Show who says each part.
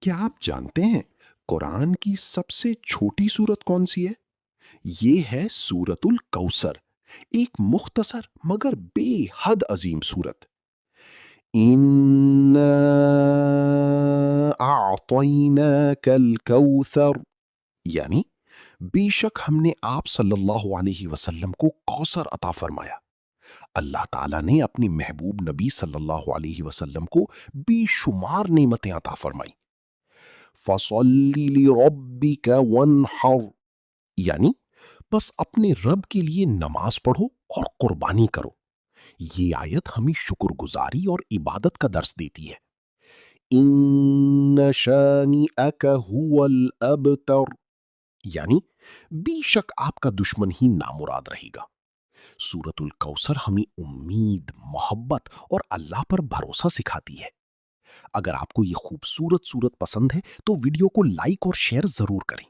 Speaker 1: क्या आप जानते हैं कुरान की सबसे छोटी सूरत कौन सी है? ये है सूरतुल कौसर, एक मुख्तसर मगर बेहद अजीम सूरत। इन्ना आतैना कल कौसर, यानी बेशक हमने आप सल्लल्लाहु अलैहि वसल्लम को कौसर अता फरमाया। अल्लाह ताला ने अपनी महबूब नबी सल्लल्लाहु अलैहि वसल्लम को बेशुमार नेमतें अता फरमाई। फसल्ली लिरब्बिका वनहर, यानी बस अपने रब के लिए नमाज पढ़ो और कुर्बानी करो। ये आयत हमें शुक्रगुजारी और इबादत का दर्स देती है। इन्न शानिअका हुवल अबतर, यानी बेशक आपका दुश्मन ही नामुराद रहेगा। सूरतुल कौसर हमें उम्मीद, मोहब्बत और अल्लाह पर भरोसा सिखाती है। अगर आपको ये खूबसूरत सूरत पसंद है तो वीडियो को लाइक और शेयर जरूर करें।